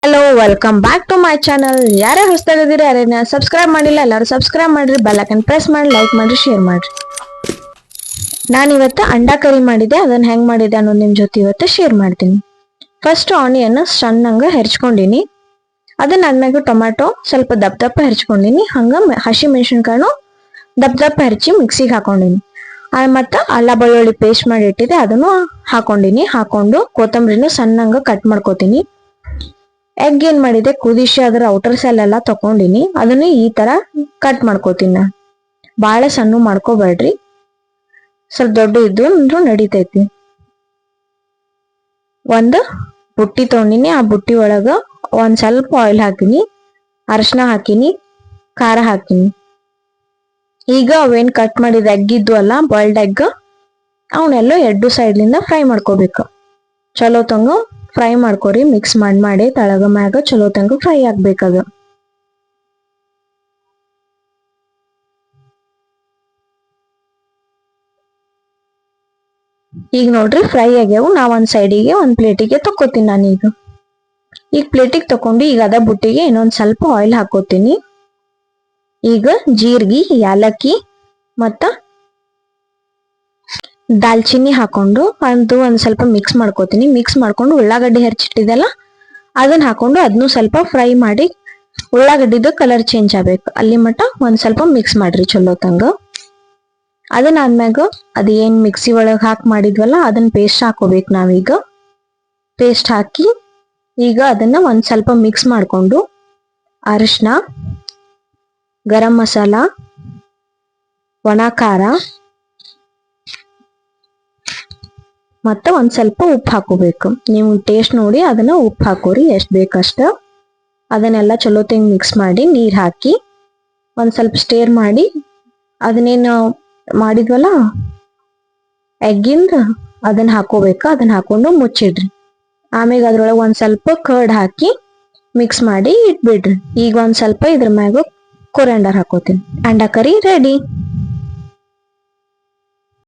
Hello welcome back to my channel. ಯಾರೇ ಹೊಸದಾಗಿದ್ದೀರಿ ಯಾರೇನ ಸಬ್ಸ್ಕ್ರೈಬ್ ಮಾಡಿಲ್ಲ ಎಲ್ಲರೂ ಸಬ್ಸ್ಕ್ರೈಬ್ ಮಾಡ್ರಿ, ಬೆಲ್ ಐಕನ್ ಪ್ರೆಸ್ ಮಾಡಿ, ಲೈಕ್ ಮಾಡ್ರಿ, ಶೇರ್ ಮಾಡ್ರಿ. ನಾನು ಇವತ್ತು ಅಂಡಾ ಕರಿ ಮಾಡಿದ್ದೆ, ಅದನ್ನ ಹೆಂಗ್ ಮಾಡಿದೆ ಅನ್ನೋದು ನಿಮ್ ಜೊತೆ ಇವತ್ತು ಶೇರ್ ಮಾಡ್ತೀನಿ. ಫಸ್ಟ್ ಆನಿಯನ್ ಸಣ್ಣಂಗ ಹೆರ್ಚ್ಕೊಂಡಿನಿ. ಅದನ್ನ ಆದ್ಮ್ಯಾಗ ಟೊಮ್ಯಾಟೊ ಸ್ವಲ್ಪ ದಪ್ಪ ದಪ್ಪ ಹೆರ್ಚ್ಕೊಂಡಿನಿ. ಹಂಗ ಹಸಿ ಮೆಣಸಿನ್ಕಾಯಿನು ದಪ್ಪ ದಪ್ಪ ಹೆರ್ಚಿ ಮಿಕ್ಸಿಗೆ ಹಾಕೊಂಡಿನಿ. ಮತ್ತ ಅಲ್ಲ ಬೆಳ್ಳುಳ್ಳಿ ಪೇಸ್ಟ್ ಮಾಡಿ ಇಟ್ಟಿದೆ, ಅದನ್ನು ಹಾಕೊಂಡಿನಿ. ಹಾಕೊಂಡು ಕೊತ್ತಂಬರಿನು ಸಣ್ಣಂಗ ಕಟ್ ಮಾಡ್ಕೋತೀನಿ. ಎಗ್ ಏನ್ ಮಾಡಿದೆ, ಕುದಿಸಿ ಅದರ ಔಟರ್ ಸೆಲ್ ಎಲ್ಲ ತಕೊಂಡಿನಿ. ಅದನ್ನ ಈ ತರ ಕಟ್ ಮಾಡ್ಕೋತೀನಿ. ಬಾಳ ಸಣ್ಣ ಮಾಡ್ಕೋಬೇಡ್ರಿ, ಸ್ವಲ್ಪ ದೊಡ್ಡ ಇದ್ದು ಅಂದ್ರೂ ನಡಿತೈತಿ. ಒಂದ್ ಬುಟ್ಟಿ ತಗೊಂಡಿನಿ. ಆ ಬುಟ್ಟಿ ಒಳಗ ಒಂದ್ ಸ್ವಲ್ಪ ಆಯಿಲ್ ಹಾಕಿನಿ, ಅರಶಿನ ಹಾಕಿನಿ, ಖಾರ ಹಾಕಿನಿ. ಈಗ ಅವೇನ್ ಕಟ್ ಮಾಡಿದ ಎಗ್ ಇದ್ದು ಅಲ್ಲ, ಬಾಯ್ಲ್ಡ್ ಎಗ್, ಅವನ್ನೆಲ್ಲ ಎರಡು ಸೈಡ್ಲಿಂದ ಫ್ರೈ ಮಾಡ್ಕೋಬೇಕು. ಚಲೋ ತಂಗ ಫ್ರೈ ಮಾಡ್ಕೊರಿ. ಮಿಕ್ಸ್ ಮಾಡಿ ತಳಗ ಮ್ಯಾಗ ಚಲೋ ತಂಗ ಫ್ರೈ ಆಗ್ಬೇಕದ. ಈಗ ನೋಡ್ರಿ ಫ್ರೈ ಆಗ್ಯಾವು. ನಾ ಒಂದ್ ಸೈಡಿಗೆ ಒಂದ್ ಪ್ಲೇಟಿಗೆ ತಕ್ಕೋತೀನಿ. ನಾನೀಗ ಪ್ಲೇಟಿಗೆ ತಕೊಂಡು ಈಗ ಅದ ಬುಟ್ಟಿಗೆ ಇನ್ನೊಂದ್ ಸ್ವಲ್ಪ ಆಯಿಲ್ ಹಾಕೋತೀನಿ. ಈಗ ಜೀರ್ಗಿ, ಯಾಲಕ್ಕಿ ಮತ್ತ ದಾಲ್ಚಿನ್ನಿ ಹಾಕೊಂಡು ಅದು ಒಂದ್ ಸ್ವಲ್ಪ ಮಿಕ್ಸ್ ಮಾಡ್ಕೋತೀನಿ. ಮಿಕ್ಸ್ ಮಾಡ್ಕೊಂಡು ಉಳ್ಳಾಗಡ್ಡಿ ಹೆಚ್ಚಿಟ್ಟಿದೆಲ್ಲ ಅದನ್ನ ಹಾಕೊಂಡು ಅದನ್ನು ಸ್ವಲ್ಪ ಫ್ರೈ ಮಾಡಿ, ಉಳ್ಳಾಗಡ್ಡಿದು ಕಲರ್ ಚೇಂಜ್ ಆಗ್ಬೇಕು ಅಲ್ಲಿ ಮಟ ಒಂದ್ ಸ್ವಲ್ಪ ಮಿಕ್ಸ್ ಮಾಡ್ರಿ ಚಲೋ ತಂಗ. ಅದನ್ನ ಆದ್ಮ್ಯಾಗ ಅದ ಏನ್ ಮಿಕ್ಸಿ ಒಳಗ್ ಹಾಕಿ ಮಾಡಿದ್ವಲ್ಲ ಅದನ್ನ ಪೇಸ್ಟ್ ಹಾಕೋಬೇಕು ನಾವೀಗ. ಪೇಸ್ಟ್ ಹಾಕಿ ಈಗ ಅದನ್ನ ಒಂದ್ ಸ್ವಲ್ಪ ಮಿಕ್ಸ್ ಮಾಡ್ಕೊಂಡು ಅರಿಶಿನ, ಗರಂ ಮಸಾಲ, ಒಣ ಖಾರ ಮತ್ತ ಒಂದ್ ಸ್ವಲ್ಪ ಉಪ್ಪು ಹಾಕೋಬೇಕು. ನೀವು ಟೇಸ್ಟ್ ನೋಡಿ ಅದನ್ನ ಉಪ್ಪು ಹಾಕೋರಿ ಎಷ್ಟ್ ಬೇಕಷ್ಟ. ಅದನ್ನೆಲ್ಲ ಚಲೋ ತಂಗ್ ಮಿಕ್ಸ್ ಮಾಡಿ ನೀರ್ ಹಾಕಿ ಒಂದ್ ಸ್ವಲ್ಪ ಸ್ಟೇರ್ ಮಾಡಿ ಅದನ್ನೇನು ಮಾಡಿದ್ವಲ್ಲ ಎಗ್ಗಿಂದ ಅದನ್ನ ಹಾಕೋಬೇಕು. ಅದನ್ನ ಹಾಕೊಂಡು ಮುಚ್ಚಿಡ್ರಿ. ಆಮೇಲೆ ಅದ್ರೊಳಗೆ ಒಂದ್ ಸ್ವಲ್ಪ ಕರ್ಡ್ ಹಾಕಿ ಮಿಕ್ಸ್ ಮಾಡಿ ಇಟ್ಬಿಡ್ರಿ. ಈಗ ಒಂದ್ ಸ್ವಲ್ಪ ಇದ್ರ ಮ್ಯಾಗ ಕೊರಿಯಾಂಡರ್ ಹಾಕೋತೀನಿ. ಅಂಡಾ ಕರಿ ರೆಡಿ.